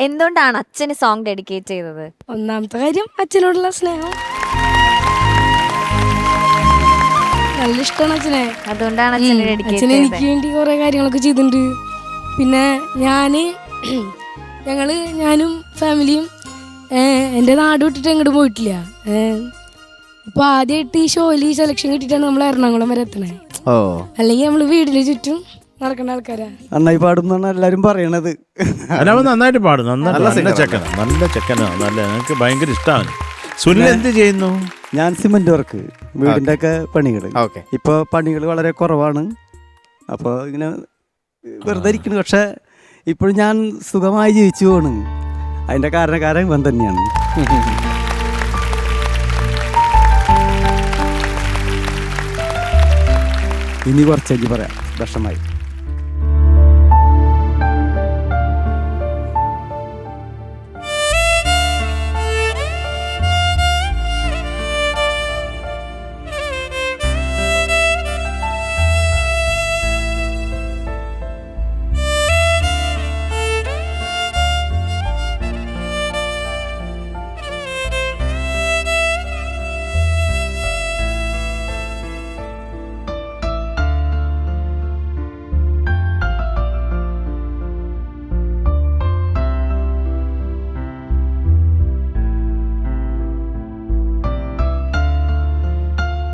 എന്തുകൊണ്ടാണ് അച്ഛന് song dedicate ചെയ്തത്? ഒന്നാമത്തെ കാര്യം അച്ഛനോടുള്ള സ്നേഹം, നല്ല ഇഷ്ടമാണ് അച്ഛനെ. അതുകൊണ്ടാണ് അച്ഛന് ഡെഡിക്കേറ്റ് അച്ഛൻ എനിക്ക് ചെയ്തത്. വേണ്ടി കുറെ കാര്യങ്ങളൊക്കെ ചെയ്തിട്ടുണ്ട്. പിന്നെ ഞാനും ഫാമിലിയും എൻ്റെ നാട് വിട്ടിട്ട് എങ്ങോട്ട് പോയിട്ടില്ല. ഇപ്പൊ ആദ്യമായിട്ട് ഈ ഷോയിൽ സെലക്ഷൻ കിട്ടിയിട്ടാണ് നമ്മൾ എറണാകുളം വരെ എത്തണേ. അല്ലെങ്കിൽ നമ്മള് വീടിന് ചുറ്റും നടക്കേണ്ട ആൾക്കാരാ. നന്നായി പാടുന്നാണ് എല്ലാരും പറയണത്. നന്നായിട്ട് പാടും, നല്ല ചെക്കനാ, നല്ല എനിക്ക് ഭയങ്കര ഇഷ്ടമാണ്. സുനിൽ എന്ത് ചെയ്യുന്നു? ഞാൻ സിമന്റ് വർക്ക്, വീടിന്റെ ഒക്കെ പണികൾ. ഇപ്പൊ പണികൾ വളരെ കുറവാണ്. അപ്പോൾ ഇങ്ങനെ വെറുതെ ഇരിക്കുന്നു. പക്ഷെ ഇപ്പോഴും ഞാൻ സുഖമായി ജീവിച്ചു പോണ്. അതിന്റെ കാരണക്കാരൻ ഇവൻ തന്നെയാണ്. ഇനി കുറച്ചേക്ക് പറയാം. വിഷമായി